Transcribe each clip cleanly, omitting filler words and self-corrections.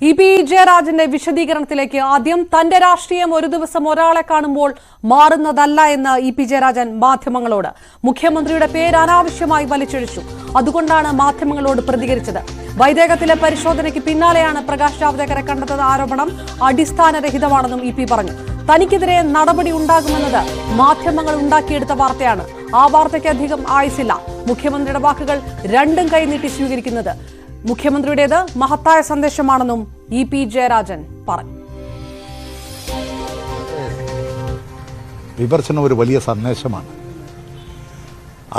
EP. ജയരാജന്റെ വിശദീകരണത്തിലേക്ക് ആദ്യം തന്റെ രാഷ്ട്രീയം ഒരു ദിവസം ഒരാളെ കാണുമ്പോൾ മാറുന്നതല്ല എന്ന് ഇ.പി. ജയരാജൻ മാധ്യമങ്ങളോട്. മുഖ്യമന്ത്രിയുടെ പേര് അനാവശ്യമായി വലിച്ചൊഴിച്ചു. അതുകൊണ്ടാണ് മാധ്യമങ്ങളോട് പ്രതികരിച്ചത്. വൈദേഹത്തിലെ പരിശോധനയ്ക്ക് പിന്നാലെയാണ് പ്രകാശ് ജാവ്ദേക്കറെ കണ്ടെത്തുന്ന ആരോപണം അടിസ്ഥാനരഹിതമാണെന്നും ഇ.പി. പറഞ്ഞു. തനിക്കെതിരെ നടപടി ഉണ്ടാകുമെന്നത് മാധ്യമങ്ങൾ ഉണ്ടാക്കിയെടുത്ത വാർത്തയാണ്. ആ വാർത്തയ്ക്ക് അധികം ആയുസില്ല. മുഖ്യമന്ത്രിയുടെ വാക്കുകൾ രണ്ടും കൈനീട്ടി സ്വീകരിക്കുന്നത് മുഖ്യമന്ത്രിയുടേത് മഹത്തായ സന്ദേശമാണെന്നും ഇ.പി. ജയരാജൻ പറഞ്ഞു. വിമർശനം ഒരു വലിയ സന്ദേശമാണ്.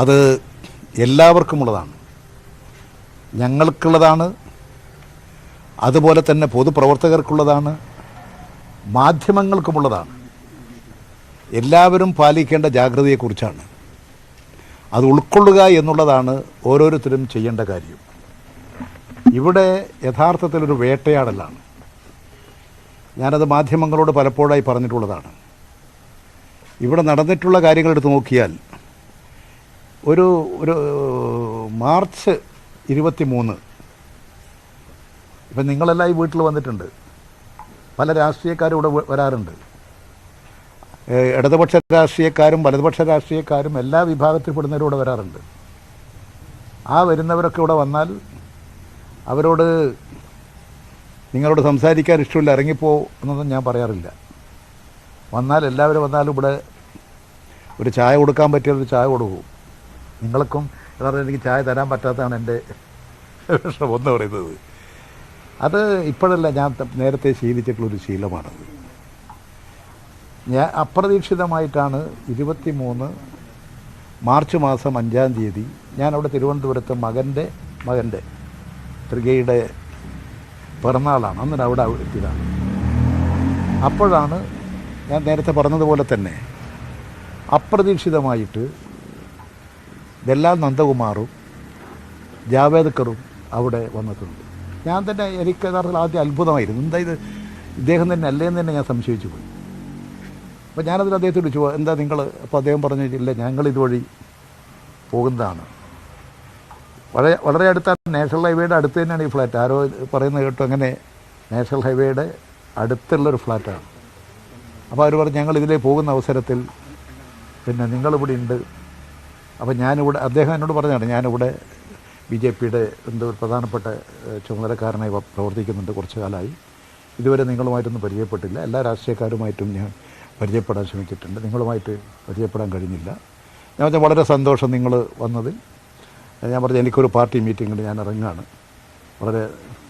അത് എല്ലാവർക്കുമുള്ളതാണ്, ഞങ്ങൾക്കുള്ളതാണ്, അതുപോലെ തന്നെ പൊതുപ്രവർത്തകർക്കുള്ളതാണ്, മാധ്യമങ്ങൾക്കുമുള്ളതാണ്. എല്ലാവരും പാലിക്കേണ്ട ജാഗ്രതയെക്കുറിച്ചാണ്. അത് ഉൾക്കൊള്ളുക എന്നുള്ളതാണ് ഓരോരുത്തരും ചെയ്യേണ്ട കാര്യം. ഇവിടെ യഥാർത്ഥത്തിലൊരു വേട്ടയാടലാണ്. ഞാനത് മാധ്യമങ്ങളോട് പലപ്പോഴായി പറഞ്ഞിട്ടുള്ളതാണ്. ഇവിടെ നടന്നിട്ടുള്ള കാര്യങ്ങൾ എടുത്ത് നോക്കിയാൽ ഒരു മാർച്ച് 23 ഇപ്പം നിങ്ങളെല്ലാം ഈ വീട്ടിൽ വന്നിട്ടുണ്ട്. പല രാഷ്ട്രീയക്കാരും ഇവിടെ വരാറുണ്ട്. ഇടതുപക്ഷ രാഷ്ട്രീയക്കാരും വലതുപക്ഷ രാഷ്ട്രീയക്കാരും എല്ലാ വിഭാഗത്തിൽപ്പെടുന്നവരും ഇവിടെ വരാറുണ്ട്. ആ വരുന്നവരൊക്കെ ഇവിടെ വന്നാൽ അവരോട് നിങ്ങളോട് സംസാരിക്കാൻ ഇഷ്ടമില്ല, ഇറങ്ങിപ്പോ എന്നൊന്നും ഞാൻ പറയാറില്ല. വന്നാൽ എല്ലാവരും വന്നാലും ഇവിടെ ഒരു ചായ കൊടുക്കാൻ പറ്റിയൊരു ചായ കൊടുക്കും. നിങ്ങൾക്കും യഥാർത്ഥം എനിക്ക് ചായ തരാൻ പറ്റാത്തതാണ് എൻ്റെ വിഷമം എന്ന് പറയുന്നത്. അത് ഇപ്പോഴല്ല, ഞാൻ നേരത്തെ ശീലിച്ചിട്ടുള്ളൊരു ശീലമാണത്. ഞാൻ അപ്രതീക്ഷിതമായിട്ടാണ് 23 മാർച്ച് മാസം 5-ാം തീയതി ഞാനവിടെ തിരുവനന്തപുരത്ത് മകൻ്റെ ത്രികയുടെ പിറന്നാളാണ്, അന്നിട്ട് അവിടെ എത്തിയതാണ്. അപ്പോഴാണ് ഞാൻ നേരത്തെ പറഞ്ഞതുപോലെ തന്നെ അപ്രതീക്ഷിതമായിട്ട് ദല്ലാൽ നന്ദകുമാറും ജാവേദ്കറും അവിടെ വന്നിട്ടുണ്ട്. ഞാൻ തന്നെ എനിക്ക് യഥാർത്ഥത്തിൽ ആദ്യം അത്ഭുതമായിരുന്നു. എന്താ ഇത്, ഇദ്ദേഹം തന്നെ അല്ലേന്ന് തന്നെ ഞാൻ സംശയിച്ചു പോയി. അപ്പോൾ ഞാനതിൽ അദ്ദേഹത്തോട് ചോദിച്ചു, എന്താ നിങ്ങൾ? അപ്പോൾ അദ്ദേഹം പറഞ്ഞു, ഇല്ല ഞങ്ങൾ ഇതുവഴി പോകുന്നതാണ്. വളരെ അടുത്താണ്, നാഷണൽ ഹൈവേയുടെ അടുത്ത് തന്നെയാണ് ഈ ഫ്ലാറ്റ്. ആരോ പറയുന്നത് കേട്ടു, അങ്ങനെ നാഷണൽ ഹൈവേയുടെ അടുത്തുള്ളൊരു ഫ്ലാറ്റാണ്. അപ്പോൾ അവർ പറഞ്ഞു, ഞങ്ങൾ ഇതിലേ പോകുന്ന അവസരത്തിൽ പിന്നെ നിങ്ങളിവിടെ ഉണ്ട്. അപ്പോൾ ഞാനിവിടെ, അദ്ദേഹം എന്നോട് പറഞ്ഞതാണ്, ഞാനിവിടെ BJPയുടെ എന്തോ ഒരു പ്രധാനപ്പെട്ട ചുമതലക്കാരനായി പ്രവർത്തിക്കുന്നുണ്ട് കുറച്ചു കാലമായി. ഇതുവരെ നിങ്ങളുമായിട്ടൊന്നും പരിചയപ്പെട്ടില്ല. എല്ലാ രാഷ്ട്രീയക്കാരുമായിട്ടും ഞാൻ പരിചയപ്പെടാൻ ശ്രമിച്ചിട്ടുണ്ട്, നിങ്ങളുമായിട്ട് പരിചയപ്പെടാൻ കഴിഞ്ഞില്ല. ഞാൻ പറഞ്ഞാൽ വളരെ സന്തോഷം നിങ്ങൾ വന്നതിൽ. ഞാൻ പറഞ്ഞു, എനിക്കൊരു പാർട്ടി മീറ്റിങ്ങിൽ ഞാൻ ഇറങ്ങുകയാണ്, വളരെ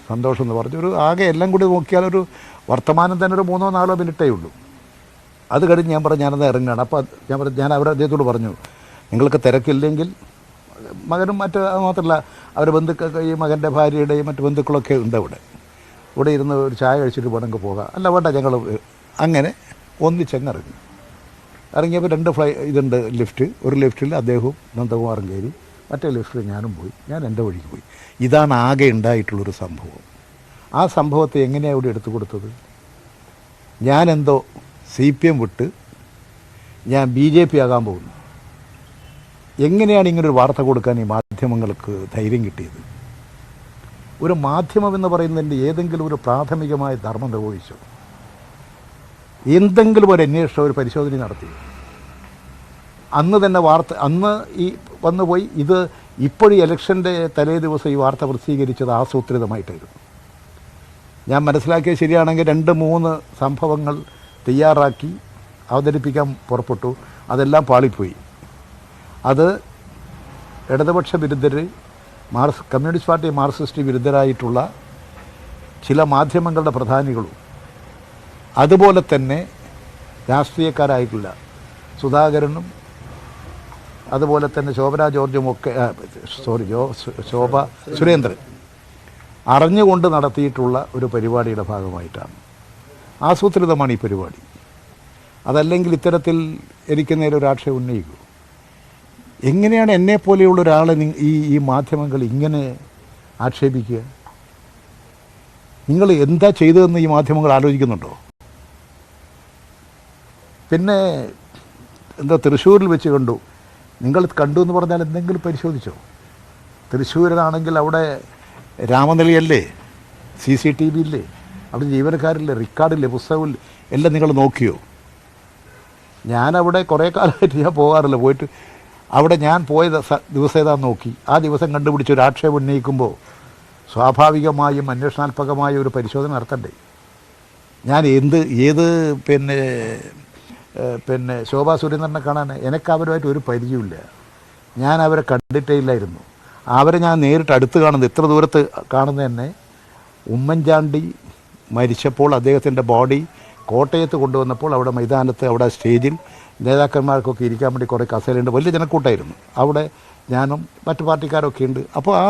സന്തോഷം എന്ന് പറഞ്ഞു. ആകെ എല്ലാം കൂടി നോക്കിയാൽ ഒരു വർത്തമാനം തന്നെ ഒരു 3-4 മിനിറ്റേ ഉള്ളൂ. അത് കഴിഞ്ഞ് ഞാൻ പറഞ്ഞു, ഞാനത് ഇറങ്ങുകയാണ്. അപ്പോൾ ഞാൻ അദ്ദേഹത്തോട് പറഞ്ഞു, നിങ്ങൾക്ക് തിരക്കില്ലെങ്കിൽ മകനും മാത്രമല്ല അവരുടെ ബന്ധുക്കൾ, ഈ മകൻ്റെ ഭാര്യയുടെയും മറ്റു ബന്ധുക്കളൊക്കെ ഉണ്ട് ഇവിടെ ഇരുന്ന് ഒരു ചായ കഴിച്ചിട്ട് വേണമെങ്കിൽ പോകാം. അല്ല വേണ്ട, ഞങ്ങൾ അങ്ങനെ ഒന്നിച്ചങ്ങിറങ്ങി. ഇറങ്ങിയപ്പോൾ 2 ഇതുണ്ട് ലിഫ്റ്റ്. ഒരു ലിഫ്റ്റിൽ അദ്ദേഹവും നന്ദകുമാറും കയറി, മറ്റേ ലിഫ്റ്റിൽ ഞാനും പോയി. ഞാൻ എൻ്റെ വഴിക്ക് പോയി. ഇതാണ് ആകെ ഉണ്ടായിട്ടുള്ളൊരു സംഭവം. ആ സംഭവത്തെ എങ്ങനെയാണ് ഇവിടെ എടുത്തു കൊടുത്തത്? ഞാനെന്തോ CPM വിട്ട് ഞാൻ BJP ആകാൻ പോകുന്നു. എങ്ങനെയാണ് ഇങ്ങനൊരു വാർത്ത കൊടുക്കാൻ ഈ മാധ്യമങ്ങൾക്ക് ധൈര്യം കിട്ടിയത്? ഒരു മാധ്യമം എന്ന് പറയുന്നതിൻ്റെ ഏതെങ്കിലും ഒരു പ്രാഥമികമായ ധർമ്മം നിർവഹിച്ചു? എന്തെങ്കിലും ഒരു അന്വേഷണം, ഒരു പരിശോധന നടത്തി? അന്ന് തന്നെ അന്ന് ഈ വന്നുപോയി. ഇത് ഇപ്പോഴും ഇലക്ഷൻ്റെ തലേ ദിവസം ഈ വാർത്ത പ്രസിദ്ധീകരിച്ചത് ആസൂത്രിതമായിട്ടായിരുന്നു. ഞാൻ മനസ്സിലാക്കിയത് ശരിയാണെങ്കിൽ 2-3 സംഭവങ്ങൾ തയ്യാറാക്കി അവതരിപ്പിക്കാൻ പുറപ്പെട്ടു. അതെല്ലാം പാളിപ്പോയി. അത് ഇടതുപക്ഷ വിരുദ്ധർ, കമ്മ്യൂണിസ്റ്റ് പാർട്ടി മാർക്സിസ്റ്റ് വിരുദ്ധരായിട്ടുള്ള ചില മാധ്യമങ്ങളുടെ പ്രധാനികളും അതുപോലെ തന്നെ രാഷ്ട്രീയക്കാരായിട്ടില്ല സുധാകരനും അതുപോലെ തന്നെ ശോഭന ജോർജും ഒക്കെ ശോഭ സുരേന്ദ്രൻ അറിഞ്ഞുകൊണ്ട് നടത്തിയിട്ടുള്ള ഒരു പരിപാടിയുടെ ഭാഗമായിട്ടാണ്. ആസൂത്രിതമാണ് ഈ പരിപാടി. അതല്ലെങ്കിൽ ഇത്തരത്തിൽ എനിക്ക് നേരെ ഒരു ആക്ഷേപം ഉന്നയിക്കൂ. എങ്ങനെയാണ് എന്നെപ്പോലെയുള്ള ഒരാളെ ഈ മാധ്യമങ്ങൾ ഇങ്ങനെ ആക്ഷേപിക്കുക? നിങ്ങൾ എന്താ ചെയ്തതെന്ന് ഈ മാധ്യമങ്ങൾ ആലോചിക്കുന്നുണ്ടോ? പിന്നെ എന്താ തൃശ്ശൂരിൽ വെച്ച് കണ്ടു, നിങ്ങൾ കണ്ടു എന്ന് പറഞ്ഞാൽ എന്തെങ്കിലും പരിശോധിച്ചോ? തൃശ്ശൂരിലാണെങ്കിൽ അവിടെ രാമനിലയല്ലേ, CCTV ഇല്ലേ? അവിടെ ജീവനക്കാരില്ലേ, റെക്കോർഡില്ലേ, പുസ്തകമില്ല, എല്ലാം നിങ്ങൾ നോക്കിയോ? ഞാനവിടെ കുറേ കാലമായിട്ട് ഞാൻ പോകാറില്ല. പോയിട്ട് അവിടെ ഞാൻ പോയ ദിവസം ഏതാന്ന് നോക്കി, ആ ദിവസം കണ്ടുപിടിച്ച് ഒരു ആക്ഷേപം ഉന്നയിക്കുമ്പോൾ സ്വാഭാവികമായും അന്വേഷണാത്മകമായ ഒരു പരിശോധന നടത്തണ്ടേ? ഞാൻ ഏത് പിന്നെ ശോഭാ സുരേന്ദ്രനെ കാണാൻ എനിക്ക് അവരുമായിട്ട് ഒരു പരിചയമില്ല. ഞാൻ അവരെ കണ്ടിട്ടേ ഇല്ലായിരുന്നു. അവരെ ഞാൻ നേരിട്ട് അടുത്ത് കാണുന്നത്, ഇത്ര ദൂരത്ത് കാണുന്നത് തന്നെ ഉമ്മൻചാണ്ടി മരിച്ചപ്പോൾ അദ്ദേഹത്തിൻ്റെ ബോഡി കോട്ടയത്ത് കൊണ്ടുവന്നപ്പോൾ അവിടെ മൈതാനത്ത് അവിടെ സ്റ്റേജിൽ നേതാക്കന്മാർക്കൊക്കെ ഇരിക്കാൻ വേണ്ടി കുറേ കസേരയുണ്ട്, വലിയ ജനക്കൂട്ടായിരുന്നു. അവിടെ ഞാനും മറ്റു പാർട്ടിക്കാരൊക്കെ ഉണ്ട്. അപ്പോൾ ആ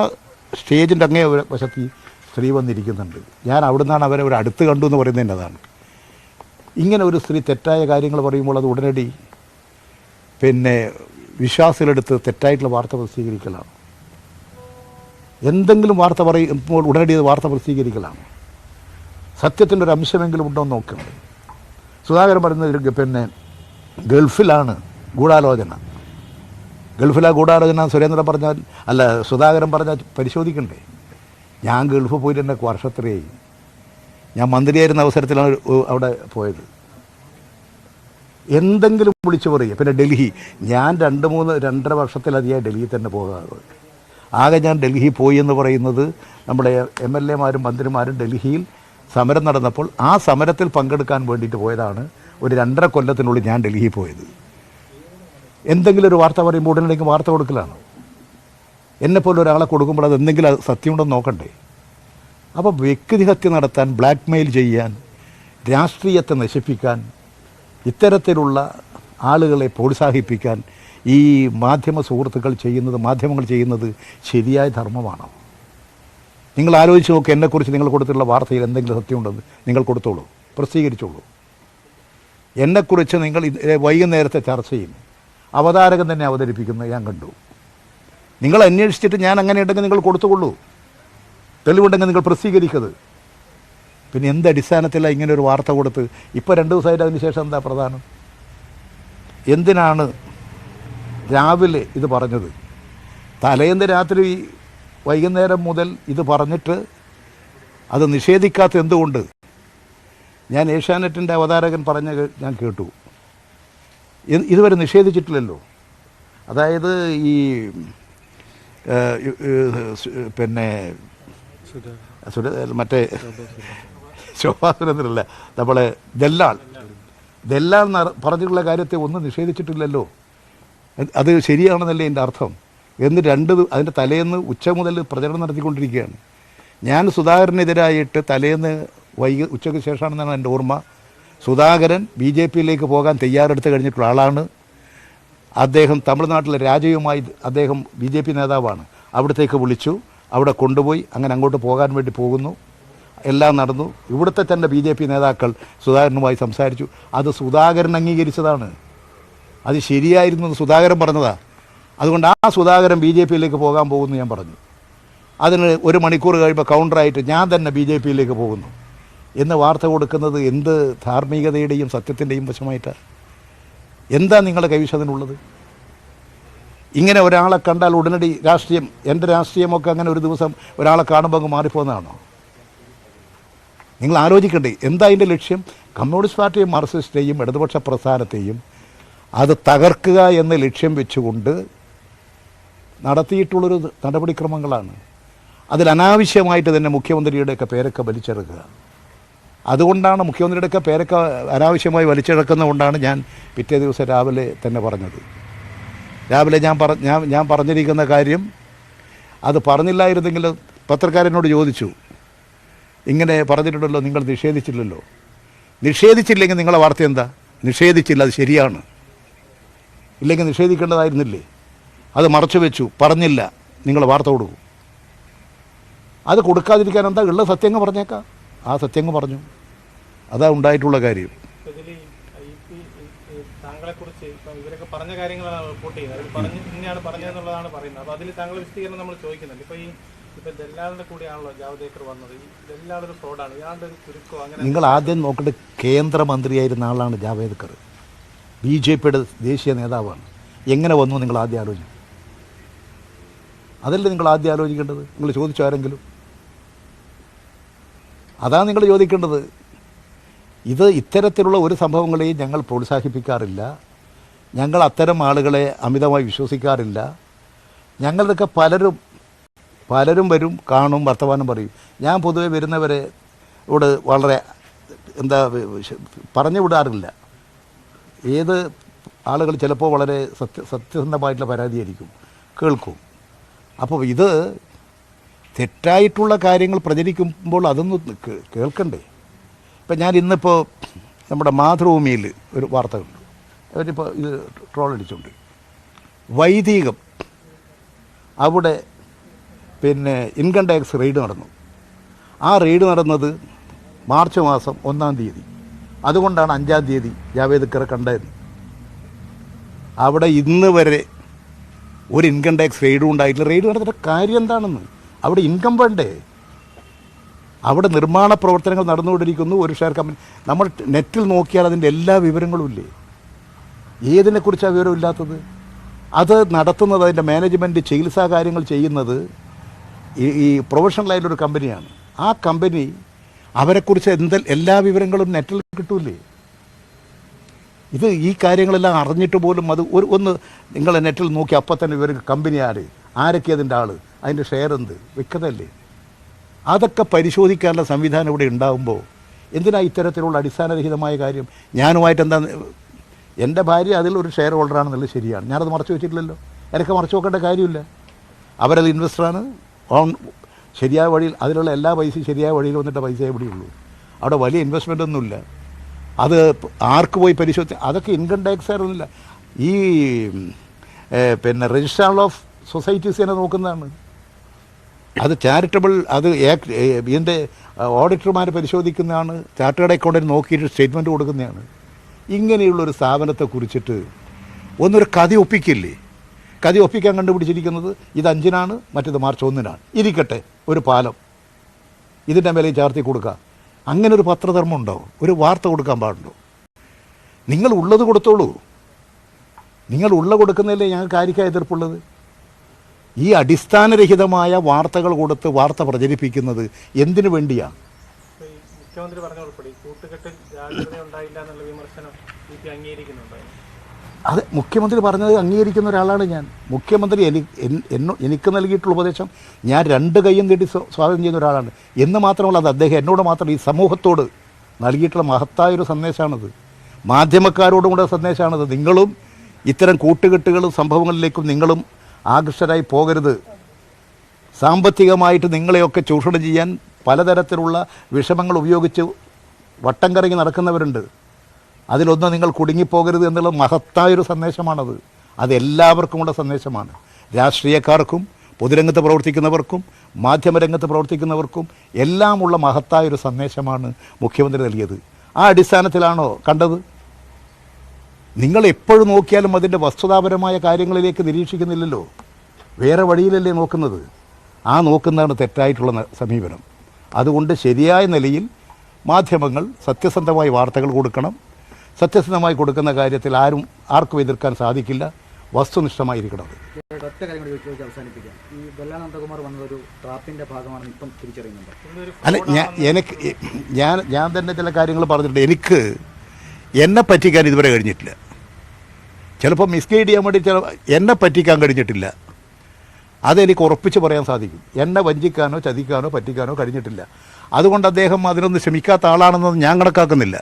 സ്റ്റേജിൻ്റെ അങ്ങേ വശത്ത് ഈ സ്ത്രീ വന്നിരിക്കുന്നുണ്ട്. ഞാൻ അവിടെ നിന്നാണ് അവരെ ഒരു അടുത്ത് കണ്ടു എന്ന് പറയുന്നതിൻ്റെ അതാണ്. ഇങ്ങനെ ഒരു സ്ത്രീ തെറ്റായ കാര്യങ്ങൾ പറയുമ്പോൾ അത് ഉടനടി വിശ്വാസികളെടുത്ത് തെറ്റായിട്ടുള്ള വാർത്ത പ്രസിദ്ധീകരിക്കലാണ്. എന്തെങ്കിലും വാർത്ത പറയുമ്പോൾ ഉടനടി അത് വാർത്ത പ്രസിദ്ധീകരിക്കലാണ്. സത്യത്തിൻ്റെ ഒരു അംശമെങ്കിലും ഉണ്ടോ എന്ന് നോക്കണം. സുധാകരൻ പറയുന്നത് ഗൾഫിലാണ് ഗൂഢാലോചന. ഗൾഫിലാ ഗൂഢാലോചന സുരേന്ദ്രൻ പറഞ്ഞാൽ, അല്ല സുധാകരൻ പറഞ്ഞാൽ പരിശോധിക്കണ്ടേ? ഞാൻ ഗൾഫ് പോയിട്ട് എൻ്റെ വർഷത്രയായി. ഞാൻ മന്ത്രിയായിരുന്ന അവസരത്തിലാണ് അവിടെ പോയത്. എന്തെങ്കിലും വിളിച്ചു പറയുക. പിന്നെ ഡൽഹി, ഞാൻ 2-2.5 വർഷത്തിലധികമായി ഡൽഹിയിൽ തന്നെ പോകാറ്. ആകെ ഞാൻ ഡൽഹി പോയി എന്ന് പറയുന്നത് നമ്മുടെ MLA മാരും മന്ത്രിമാരും ഡൽഹിയിൽ സമരം നടന്നപ്പോൾ ആ സമരത്തിൽ പങ്കെടുക്കാൻ വേണ്ടിയിട്ട് പോയതാണ്. ഒരു 2.5 കൊല്ലത്തിനുള്ളിൽ ഞാൻ ഡൽഹിയിൽ പോയത്. എന്തെങ്കിലും ഒരു വാർത്ത പറയുമ്പോൾ ഉടനടിക്ക് വാർത്ത കൊടുക്കലാണ്. എന്നെപ്പോലെ ഒരാളെ കൊടുക്കുമ്പോൾ അത് എന്തെങ്കിലും സത്യമുണ്ടെന്ന് നോക്കണ്ടേ? അപ്പോൾ വ്യക്തിഹത്യ നടത്താൻ, ബ്ലാക്ക് മെയിൽ ചെയ്യാൻ, രാഷ്ട്രീയത്തെ നശിപ്പിക്കാൻ, ഇത്തരത്തിലുള്ള ആളുകളെ പ്രോത്സാഹിപ്പിക്കാൻ ഈ മാധ്യമങ്ങൾ ചെയ്യുന്നത് ശരിയായ ധർമ്മമാണോ? നിങ്ങൾ ആലോചിച്ച് നോക്ക്. എന്നെക്കുറിച്ച് നിങ്ങൾ കൊടുത്തിട്ടുള്ള വാർത്തയിൽ എന്തെങ്കിലും സത്യമുണ്ടെന്ന് നിങ്ങൾ കൊടുത്തോളൂ, പ്രസിദ്ധീകരിച്ചോളൂ. എന്നെക്കുറിച്ച് നിങ്ങൾ വൈകുന്നേരത്തെ ചർച്ചയിൽ അവതാരകൻ തന്നെ അവതരിപ്പിക്കുന്നത് ഞാൻ കണ്ടു. നിങ്ങൾ അന്വേഷിച്ചിട്ട് ഞാൻ അങ്ങനെ ഉണ്ടെങ്കിൽ നിങ്ങൾ കൊടുത്തുകൊള്ളൂ, തെളിവുണ്ടെങ്കിൽ നിങ്ങൾ പ്രസിദ്ധീകരിക്കത്. പിന്നെ എന്ത് അടിസ്ഥാനത്തിലാണ് ഇങ്ങനെ ഒരു വാർത്ത കൊടുത്ത് ഇപ്പോൾ 2 ദിവസമായിട്ട് അതിന് ശേഷം എന്താ പ്രധാനം? എന്തിനാണ് രാവിലെ ഇത് പറഞ്ഞത്? തലേന്ന് രാത്രി വൈകുന്നേരം മുതൽ ഇത് പറഞ്ഞിട്ട് അത് നിഷേധിക്കാത്ത എന്തുകൊണ്ട്? ഞാൻ ഏഷ്യാനെറ്റിൻ്റെ അവതാരകൻ ഞാൻ കേട്ടു. ഇതുവരെ നിഷേധിച്ചിട്ടില്ലല്ലോ. അതായത് ഈ മറ്റേ ശോഭാ സുരേന്ദ്രനല്ല, നമ്മളെ ദല്ലാൾ പറഞ്ഞിട്ടുള്ള കാര്യത്തെ ഒന്നും നിഷേധിച്ചിട്ടില്ലല്ലോ. അത് ശരിയാണെന്നല്ലേ എൻ്റെ അർത്ഥം. എന്ന് അതിൻ്റെ തലേന്ന് ഉച്ച മുതൽ പ്രചരണം നടത്തിക്കൊണ്ടിരിക്കുകയാണ്. ഞാൻ സുധാകരനെതിരായിട്ട് തലേന്ന് ഉച്ചയ്ക്ക് ശേഷമാണെന്നാണ് എൻ്റെ ഓർമ്മ. സുധാകരൻ BJP-യിലേക്ക് പോകാൻ തയ്യാറെടുത്ത് കഴിഞ്ഞിട്ടുള്ള ആളാണ്. അദ്ദേഹം തമിഴ്നാട്ടിലെ രാജയുമായി, അദ്ദേഹം BJP നേതാവാണ്, അവിടത്തേക്ക് വിളിച്ചു, അവിടെ കൊണ്ടുപോയി, അങ്ങനെ അങ്ങോട്ട് പോകാൻ വേണ്ടി പോകുന്നു. എല്ലാം നടന്നു. ഇവിടുത്തെ തന്നെ BJP നേതാക്കൾ സുധാകരനുമായി സംസാരിച്ചു. അത് സുധാകരൻ അംഗീകരിച്ചതാണ്. അത് ശരിയായിരുന്നു എന്ന് സുധാകരൻ പറഞ്ഞതാണ്. അതുകൊണ്ട് ആ സുധാകരൻ BJP-യിലേക്ക് പോകാൻ പോകുന്നു ഞാൻ പറഞ്ഞു. അതിന് 1 മണിക്കൂർ കഴിയുമ്പോൾ കൗണ്ടറായിട്ട് ഞാൻ തന്നെ BJP-യിലേക്ക് പോകുന്നു എന്ന് വാർത്ത കൊടുക്കുന്നത് എന്ത് ധാർമ്മികതയുടെയും സത്യത്തിൻ്റെയും വശമായിട്ടാണ്? എന്താ നിങ്ങളുടെ കൈവശത്തിനുള്ളത്? ഇങ്ങനെ ഒരാളെ കണ്ടാൽ ഉടനടി രാഷ്ട്രീയം, എൻ്റെ രാഷ്ട്രീയമൊക്കെ അങ്ങനെ ഒരു ദിവസം ഒരാളെ കാണുമ്പോൾ അങ്ങ് മാറിപ്പോകുന്നതാണോ? നിങ്ങൾ ആലോചിക്കണ്ടേ എന്താ അതിൻ്റെ ലക്ഷ്യം? കമ്മ്യൂണിസ്റ്റ് പാർട്ടിയും മാർക്സിസ്റ്റിനെയും ഇടതുപക്ഷ പ്രസ്ഥാനത്തെയും അത് തകർക്കുക എന്ന ലക്ഷ്യം വെച്ചുകൊണ്ട് നടത്തിയിട്ടുള്ളൊരു നടപടിക്രമങ്ങളാണ്. അതിൽ അനാവശ്യമായിട്ട് തന്നെ മുഖ്യമന്ത്രിയുടെയൊക്കെ പേരൊക്കെ വലിച്ചെടുക്കുക. അതുകൊണ്ടാണ് മുഖ്യമന്ത്രിയുടെയൊക്കെ പേരൊക്കെ അനാവശ്യമായി വലിച്ചെടുക്കുന്നതുകൊണ്ടാണ് ഞാൻ പിറ്റേ ദിവസം രാവിലെ തന്നെ പറഞ്ഞത്. രാവിലെ ഞാൻ പറഞ്ഞിരിക്കുന്ന കാര്യം അത് പറഞ്ഞില്ലായിരുന്നെങ്കിൽ പത്രക്കാരനോട് ചോദിച്ചു, ഇങ്ങനെ പറഞ്ഞിട്ടുണ്ടല്ലോ, നിങ്ങൾ നിഷേധിച്ചില്ലല്ലോ. നിഷേധിച്ചില്ലെങ്കിൽ നിങ്ങളെ വാർത്ത എന്താ? നിഷേധിച്ചില്ല, അത് ശരിയാണ്. ഇല്ലെങ്കിൽ നിഷേധിക്കേണ്ടതായിരുന്നില്ലേ? അത് മറച്ചു വെച്ചു, പറഞ്ഞില്ല, നിങ്ങൾ വാർത്ത കൊടുക്കും. അത് കൊടുക്കാതിരിക്കാൻ എന്താ? ഉള്ള സത്യങ്ങൾ പറഞ്ഞേക്കാം. ആ സത്യങ്ങൾ പറഞ്ഞു. അതാ ഉണ്ടായിട്ടുള്ള കാര്യം. താങ്കളെക്കുറിച്ച് ഇപ്പം ഇവരൊക്കെ പറഞ്ഞ കാര്യങ്ങളാണ് റിപ്പോർട്ട് ചെയ്യുന്നത്. ഇന്നയാണ് പറഞ്ഞതെന്നുള്ളതാണ് പറയുന്നത്. അപ്പോൾ അതിൽ താങ്കൾ വിശദീകരണം നമ്മൾ ചോദിക്കുന്നുണ്ട്. ഇപ്പോൾ ദല്ലാളിൻ്റെ കൂടെയാണല്ലോ ജാവ്ദേക്കർ വന്നത്. ഈ ദല്ലാളൊരു ഫ്രോഡാണ്, ഇയാളുടെ ഒരു ചുരുക്കോ അങ്ങനെ. നിങ്ങൾ ആദ്യം നോക്കേണ്ടത് കേന്ദ്രമന്ത്രിയായിരുന്ന ആളാണ് ജാവേദ്കർ, BJP-യുടെ ദേശീയ നേതാവാണ്. എങ്ങനെ വന്നു നിങ്ങൾ ആദ്യം ആലോചിക്കും. അതല്ലേ നിങ്ങൾ ആദ്യം ആലോചിക്കേണ്ടത്. നിങ്ങൾ ചോദിച്ചു ആരെങ്കിലും? അതാണ് നിങ്ങൾ ചോദിക്കേണ്ടത്. ഇത്തരത്തിലുള്ള ഒരു സംഭവങ്ങളെയും ഞങ്ങൾ പ്രോത്സാഹിപ്പിക്കാറില്ല. ഞങ്ങൾ അത്തരം ആളുകളെ അമിതമായി വിശ്വസിക്കാറില്ല. ഞങ്ങളുടെയൊക്കെ പലരും വരും, കാണും, വർത്തമാനം പറയും. ഞാൻ പൊതുവെ വരുന്നവരെ വളരെ പറഞ്ഞു വിടാറില്ല. ഏത് ആളുകൾ ചിലപ്പോൾ വളരെ സത്യസന്ധമായിട്ടുള്ള പരാതിയായിരിക്കും, കേൾക്കും. അപ്പോൾ ഇത് തെറ്റായിട്ടുള്ള കാര്യങ്ങൾ പ്രചരിക്കുമ്പോൾ അതൊന്നും കേൾക്കണ്ടേ? ഇപ്പം ഞാൻ ഇന്നിപ്പോൾ നമ്മുടെ മാതൃഭൂമിയിൽ ഒരു വാർത്ത കണ്ടു. അവരിപ്പോൾ ഇത് ട്രോൾ അടിച്ചുകൊണ്ട് വൈദികം അവിടെ ഇൻകം ടാക്സ് റെയ്ഡ് നടന്നു. ആ റെയ്ഡ് നടന്നത് മാർച്ച് മാസം 1-ാം തീയതി. അതുകൊണ്ടാണ് 5-ാം തീയതി ജാവേദ്കറെ കണ്ടത്. അവിടെ ഇന്ന് വരെ ഒരു ഇൻകം ടാക്സ് റെയ്ഡും ഉണ്ടായിട്ടില്ല. റെയ്ഡ് നടത്തിയിട്ട് കാര്യം എന്താണെന്ന്? അവിടെ ഇൻകം വേണ്ടേ? അവിടെ നിർമ്മാണ പ്രവർത്തനങ്ങൾ നടന്നുകൊണ്ടിരിക്കുന്നു. ഒരു ഷെയർ കമ്പനി നമ്മൾ നെറ്റിൽ നോക്കിയാൽ അതിൻ്റെ എല്ലാ വിവരങ്ങളും ഇല്ലേ? ഏതിനെക്കുറിച്ചാണ് വിവരം ഇല്ലാത്തത്? അത് നടത്തുന്നത്, അതിൻ്റെ മാനേജ്മെൻറ്റ്, ചികിത്സാ കാര്യങ്ങൾ ചെയ്യുന്നത് ഈ പ്രൊഫഷണലായിട്ടൊരു കമ്പനിയാണ്. ആ കമ്പനി അവരെക്കുറിച്ച് എല്ലാ വിവരങ്ങളും നെറ്റിൽ കിട്ടൂലേ? ഈ കാര്യങ്ങളെല്ലാം അറിഞ്ഞിട്ട് പോലും അത് ഒന്ന് നിങ്ങൾ നെറ്റിൽ നോക്കി അപ്പം തന്നെ ഇവർ കമ്പനി ആരൊക്കെ അതിൻ്റെ ആൾ, അതിൻ്റെ ഷെയർ എന്ത്, വ്യക്തതല്ലേ? അതൊക്കെ പരിശോധിക്കാനുള്ള സംവിധാനം ഇവിടെ ഉണ്ടാകുമ്പോൾ എന്തിനാ ഇത്തരത്തിലുള്ള അടിസ്ഥാനരഹിതമായ കാര്യം? ഞാനുമായിട്ട് എൻ്റെ ഭാര്യ അതിലൊരു ഷെയർ ഹോൾഡറാണെന്നുള്ളത് ശരിയാണ്. ഞാനത് മറച്ചു വെച്ചിട്ടില്ലല്ലോ. എനിക്ക് മറച്ചു വെക്കേണ്ട കാര്യമില്ല. അവരത് ഇൻവെസ്റ്ററാണ്. ശരിയായ വഴിയിൽ അതിലുള്ള എല്ലാ പൈസയും ശരിയായ വഴിയിൽ വന്നിട്ട് പൈസ എവിടെയുള്ളൂ. അവിടെ വലിയ ഇൻവെസ്റ്റ്മെൻ്റ് ഒന്നുമില്ല. അത് ആർക്ക് പോയി പരിശോധിച്ച് അതൊക്കെ ഇൻകം ടാക്സ് ആയിരുന്നില്ല. ഈ രജിസ്ട്രാർ ഓഫ് സൊസൈറ്റീസ് തന്നെ നോക്കുന്നതാണ്. അത് ചാരിറ്റബിൾ, അത് ഇതിൻ്റെ ഓഡിറ്റർമാർ പരിശോധിക്കുന്നതാണ്. ചാർട്ടേഡ് അക്കൗണ്ടൻറ്റ് നോക്കിയിട്ട് സ്റ്റേറ്റ്മെൻറ്റ് കൊടുക്കുന്നതാണ്. ഇങ്ങനെയുള്ളൊരു സ്ഥാപനത്തെ കുറിച്ചിട്ട് ഒന്നൊരു കഥ ഒപ്പിക്കില്ലേ? കഥ ഒപ്പിക്കാൻ കണ്ടുപിടിച്ചിരിക്കുന്നത് ഇത് 5-നാണ്, മറ്റേത് മാർച്ച് 1-നാണ്. ഇരിക്കട്ടെ, ഒരു പാലം ഇതിൻ്റെ മേലെ ചാർത്തി കൊടുക്കുക. അങ്ങനെ ഒരു പത്രധർമ്മം ഉണ്ടോ? ഒരു വാർത്ത കൊടുക്കാൻ പാടുണ്ടോ? നിങ്ങൾ ഉള്ളത് കൊടുത്തോളൂ. നിങ്ങൾ കൊടുക്കുന്നതിലേ ഞങ്ങൾക്ക് ആയിരിക്കാം എതിർപ്പുള്ളത്. ഈ അടിസ്ഥാനരഹിതമായ വാർത്തകൾ കൊടുത്ത് വാർത്ത പ്രചരിപ്പിക്കുന്നത് എന്തിനു വേണ്ടിയാണ്? മുഖ്യമന്ത്രി പറഞ്ഞ ഉൾപ്പെടെ കൂട്ടുകെട്ടിൽ ജാഗ്രത ഉണ്ടായില്ല എന്നുള്ള വിമർശനം അംഗീകരിക്കുന്നുണ്ടോ? അത് മുഖ്യമന്ത്രി പറഞ്ഞത് അംഗീകരിക്കുന്ന ഒരാളാണ് ഞാൻ. മുഖ്യമന്ത്രി എനിക്ക് നൽകിയിട്ടുള്ള ഉപദേശം ഞാൻ 2 കൈയും നീട്ടി സ്വാഗതം ചെയ്യുന്ന ഒരാളാണ്. എന്ന് മാത്രമല്ല, അത് അദ്ദേഹം എന്നോട് മാത്രം ഈ സമൂഹത്തോട് നൽകിയിട്ടുള്ള മഹത്തായൊരു സന്ദേശമാണത്. മാധ്യമക്കാരോടും കൂടെ സന്ദേശമാണത്. നിങ്ങളും ഇത്തരം കൂട്ടുകെട്ടുകളും സംഭവങ്ങളിലേക്കും നിങ്ങളും ആകർഷകരായി പോകരുത്. സാമ്പത്തികമായിട്ട് നിങ്ങളെയൊക്കെ ചൂഷണം ചെയ്യാൻ പലതരത്തിലുള്ള വിഷമങ്ങൾ ഉപയോഗിച്ച് വട്ടം കറങ്ങി നടക്കുന്നവരുണ്ട്. അതിലൊന്നും നിങ്ങൾ കുടുങ്ങിപ്പോകരുത് എന്നുള്ള മഹത്തായൊരു സന്ദേശമാണത്. അതെല്ലാവർക്കുമുള്ള സന്ദേശമാണ്. രാഷ്ട്രീയക്കാർക്കും പൊതുരംഗത്ത് പ്രവർത്തിക്കുന്നവർക്കും മാധ്യമരംഗത്ത് പ്രവർത്തിക്കുന്നവർക്കും എല്ലാമുള്ള മഹത്തായൊരു സന്ദേശമാണ് മുഖ്യമന്ത്രി നൽകിയത്. ആ അടിസ്ഥാനത്തിലാണോ കണ്ടത്? നിങ്ങൾ എപ്പോഴും നോക്കിയാലും അതിൻ്റെ വസ്തുതാപരമായ കാര്യങ്ങളിലേക്ക് നിരീക്ഷിക്കുന്നില്ലല്ലോ. വേറെ വഴിയിലല്ലേ നോക്കുന്നത്? ആ നോക്കുന്നതാണ് തെറ്റായിട്ടുള്ള സമീപനം. അതുകൊണ്ട് ശരിയായ നിലയിൽ മാധ്യമങ്ങൾ സത്യസന്ധമായ വാർത്തകൾ കൊടുക്കണം. സത്യസന്ധമായി കൊടുക്കുന്ന കാര്യത്തിൽ ആർക്കും എതിർക്കാൻ സാധിക്കില്ല. വസ്തുനിഷ്ഠമായിരിക്കണം. ഒറ്റ കാര്യം കൂടി ചോദിച്ച് അവസാനിപ്പിക്കാം. ഈ നന്ദകുമാർ വന്നതൊരു ട്രാപ്പിൻ്റെ ഭാഗമാണെന്ന് ഇപ്പം തിരിച്ചറിയുന്നുണ്ട്. അല്ല, ഞാൻ തന്നെ ചില കാര്യങ്ങൾ പറഞ്ഞിട്ടുണ്ട്. എന്നെ പറ്റിക്കാൻ ഇതുവരെ കഴിഞ്ഞിട്ടില്ല. ചിലപ്പോൾ മിസ്ഗൈഡ് ചെയ്യാൻ വേണ്ടി എന്നെ പറ്റിക്കാൻ കഴിഞ്ഞിട്ടില്ല. അതെനിക്ക് ഉറപ്പിച്ച് പറയാൻ സാധിക്കും. എന്നെ വഞ്ചിക്കാനോ ചതിക്കാനോ പറ്റിക്കാനോ കഴിഞ്ഞിട്ടില്ല. അതുകൊണ്ട് അദ്ദേഹം അതിനൊന്നും ശ്രമിക്കാത്ത ആളാണെന്നൊന്നും ഞാൻ കണക്കാക്കുന്നില്ല.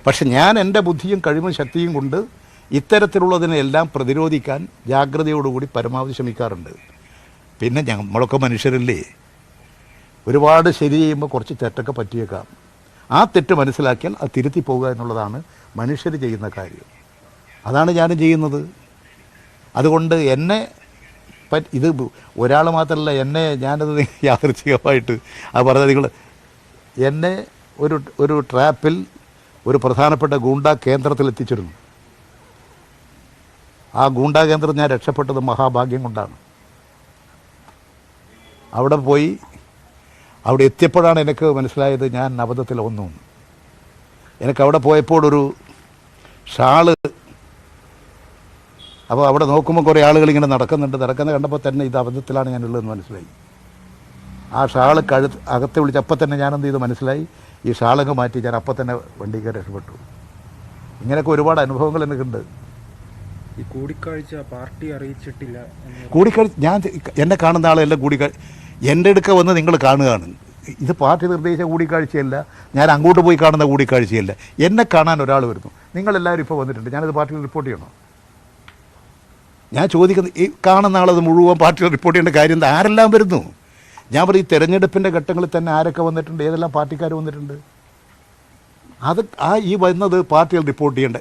പക്ഷെ ഞാൻ എൻ്റെ ബുദ്ധിയും കഴിവും ശക്തിയും കൊണ്ട് ഇത്തരത്തിലുള്ളതിനെല്ലാം പ്രതിരോധിക്കാൻ ജാഗ്രതയോടുകൂടി പരമാവധി ശ്രമിക്കാറുണ്ട്. പിന്നെ നമ്മളൊക്കെ മനുഷ്യരല്ലേ, ഒരുപാട് ശരി ചെയ്യുമ്പോൾ കുറച്ച് തെറ്റൊക്കെ പറ്റിയേക്കാം. ആ തെറ്റ് മനസ്സിലാക്കിയാൽ അത് തിരുത്തി പോകുക എന്നുള്ളതാണ് മനുഷ്യർ ചെയ്യുന്ന കാര്യം. അതാണ് ഞാനും ചെയ്യുന്നത്. അതുകൊണ്ട് ഇത് ഒരാൾ മാത്രമല്ല, ഞാനത് യാദൃച്ഛികമായിട്ട് അത് പറഞ്ഞത്, എന്നെ ഒരു ട്രാപ്പിൽ ഒരു പ്രധാനപ്പെട്ട ഗൂണ്ടാ കേന്ദ്രത്തിൽ എത്തിച്ചിരുന്നു. ആ ഗൂണ്ടാ കേന്ദ്രം ഞാൻ രക്ഷപ്പെട്ടത് മഹാഭാഗ്യം കൊണ്ടാണ്. അവിടെ എത്തിയപ്പോഴാണ് എനിക്ക് മനസ്സിലായത് ഞാൻ അബദ്ധത്തിൽ ഒന്നും. എനിക്കവിടെ പോയപ്പോൾ ഒരു ഷാള്, അപ്പോൾ അവിടെ നോക്കുമ്പോൾ കുറേ ആളുകൾ ഇങ്ങനെ നടക്കുന്നത് കണ്ടപ്പോൾ തന്നെ ഇത് അബദ്ധത്തിലാണ് ഞാനുള്ളതെന്ന് മനസ്സിലായി. ആ ഷാള് അകത്തെ വിളിച്ച് അപ്പം തന്നെ ഞാനെന്ത് ചെയ്തു മനസ്സിലായി, ഈ ഷാളങ്ങ് മാറ്റി ഞാൻ അപ്പം തന്നെ വണ്ടി കയറി രക്ഷപ്പെട്ടു. ഇങ്ങനെയൊക്കെ ഒരുപാട് അനുഭവങ്ങൾ എനിക്കുണ്ട്. ഈ കൂടിക്കാഴ്ച പാർട്ടി അറിയിച്ചിട്ടില്ല. കൂടിക്കാഴ്ച ഞാൻ എന്നെ കാണുന്ന ആളെല്ലാം എൻ്റെ അടുക്ക വന്ന് നിങ്ങൾ കാണുകയാണ്. ഇത് പാർട്ടി നിർദ്ദേശിച്ച കൂടിക്കാഴ്ചയല്ല, ഞാൻ അങ്ങോട്ട് പോയി കാണുന്ന കൂടിക്കാഴ്ചയല്ല. എന്നെ കാണാൻ ഒരാൾ വരുന്നു, നിങ്ങളെല്ലാവരും ഇപ്പോൾ വന്നിട്ടുണ്ട്, ഞാനത് പാർട്ടിയിൽ റിപ്പോർട്ട് ചെയ്യണോ? ഞാൻ ചോദിക്കുന്നത്, ഈ കാണുന്ന ആളത് മുഴുവൻ പാർട്ടിയിൽ റിപ്പോർട്ട് ചെയ്യേണ്ട കാര്യം എന്താ? ആരെല്ലാം വരുന്നു? ഞാൻ പറയും, ഈ തെരഞ്ഞെടുപ്പിൻ്റെ ഘട്ടങ്ങളിൽ തന്നെ ആരൊക്കെ വന്നിട്ടുണ്ട്, ഏതെല്ലാം പാർട്ടിക്കാർ വന്നിട്ടുണ്ട്? അത് ഈ വരുന്നത് പാർട്ടികൾ റിപ്പോർട്ട് ചെയ്യേണ്ട.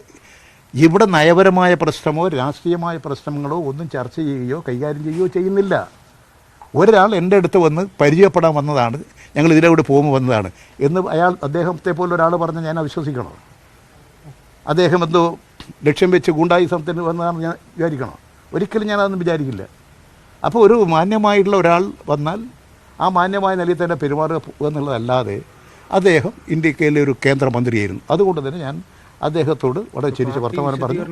ഇവിടെ നയപരമായ പ്രശ്നമോ രാഷ്ട്രീയമായ പ്രശ്നങ്ങളോ ഒന്നും ചർച്ച ചെയ്യുകയോ കൈകാര്യം ചെയ്യുകയോ ചെയ്യുന്നില്ല. ഒരാൾ എൻ്റെ അടുത്ത് വന്ന് പരിചയപ്പെടാൻ വന്നതാണ്, ഞങ്ങൾ ഇതിലൂടെ പോകുമ്പോൾ വന്നതാണ് എന്ന് അദ്ദേഹത്തെ പോലെ ഒരാൾ പറഞ്ഞ് ഞാൻ വിശ്വസിക്കണോ? അദ്ദേഹം എന്തോ ലക്ഷ്യം വെച്ച് ഗുണ്ടായുസത്തിന് വന്നതാണ് ഞാൻ വിചാരിക്കണോ? ഒരിക്കലും ഞാനതൊന്നും വിചാരിക്കില്ല. അപ്പോൾ ഒരു മാന്യമായിട്ടുള്ള ഒരാൾ വന്നാൽ ആ മാന്യമായ നിലയിൽ തന്നെ പെരുമാറുക എന്നുള്ളതല്ലാതെ, അദ്ദേഹം ഇന്ത്യയിലെ ഒരു കേന്ദ്രമന്ത്രിയായിരുന്നു. അതുകൊണ്ട് തന്നെ ഞാൻ അദ്ദേഹത്തോട് വളരെ ചിരിച്ച് വർത്തമാനം പറഞ്ഞു.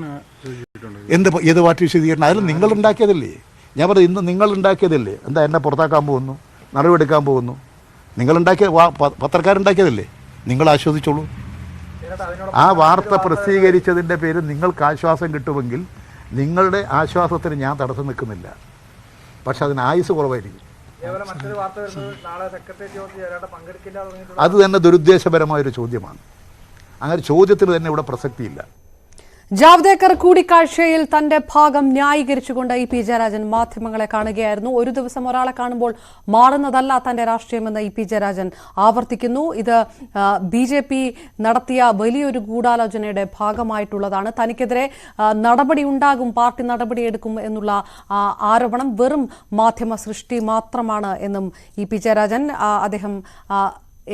ഏത് പാർട്ടി വിശദീകരണം? അതിൽ നിങ്ങളുണ്ടാക്കിയതല്ലേ? ഞാൻ പറഞ്ഞു, ഇന്ന് നിങ്ങളുണ്ടാക്കിയതല്ലേ? എന്താ എന്നെ പുറത്താക്കാൻ പോകുന്നു, നടപടിയെടുക്കാൻ പോകുന്നു? നിങ്ങളുണ്ടാക്കിയ പത്രക്കാരുണ്ടാക്കിയതല്ലേ? നിങ്ങൾ ആശ്വസിച്ചോളൂ. ആ വാർത്ത പ്രസിദ്ധീകരിച്ചതിൻ്റെ പേരിൽ നിങ്ങൾക്ക് ആശ്വാസം കിട്ടുമെങ്കിൽ നിങ്ങളുടെ ആശ്വാസത്തിന് ഞാൻ തടസ്സം നിൽക്കുന്നില്ല. പക്ഷെ അതിന് ആയുസ് കുറവായിരിക്കും. അത് തന്നെ ദുരുദ്ദേശപരമായൊരു ചോദ്യമാണ്. അങ്ങനെ ചോദ്യത്തിന് തന്നെ ഇവിടെ പ്രസക്തിയില്ല. ജാവ്ദേക്കർ കൂടിക്കാഴ്ചയിൽ തന്റെ ഭാഗം ന്യായീകരിച്ചുകൊണ്ട് ഇ.പി. ജയരാജൻ മാധ്യമങ്ങളെ കാണുകയായിരുന്നു. ഒരു ദിവസം ഒരാളെ കാണുമ്പോൾ മാറുന്നതല്ല തന്റെ രാഷ്ട്രീയമെന്ന് ഇ.പി. ജയരാജൻ ആവർത്തിക്കുന്നു. ഇത് BJP നടത്തിയ വലിയൊരു ഗൂഢാലോചനയുടെ ഭാഗമായിട്ടുള്ളതാണ്. തനിക്കെതിരെ നടപടി ഉണ്ടാകും, പാർട്ടി നടപടിയെടുക്കും എന്നുള്ള ആരോപണം വെറും മാധ്യമ സൃഷ്ടി മാത്രമാണ് എന്നും ഇ.പി. ജയരാജൻ അദ്ദേഹം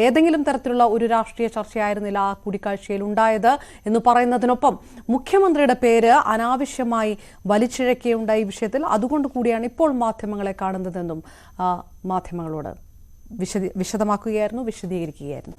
ഏതെങ്കിലും തരത്തിലുള്ള ഒരു രാഷ്ട്രീയ ചർച്ചയായിരുന്നില്ല ആ കൂടിക്കാഴ്ചയിൽ ഉണ്ടായത് എന്ന് പറയുന്നതിനൊപ്പം മുഖ്യമന്ത്രിയുടെ പേര് അനാവശ്യമായി വലിച്ചിഴക്കുകയുണ്ടായി ഈ വിഷയത്തിൽ. അതുകൊണ്ട് കൂടിയാണ് ഇപ്പോൾ മാധ്യമങ്ങളെ കാണുന്നതെന്നും മാധ്യമങ്ങളോട് വിശദീകരിക്കുകയായിരുന്നു.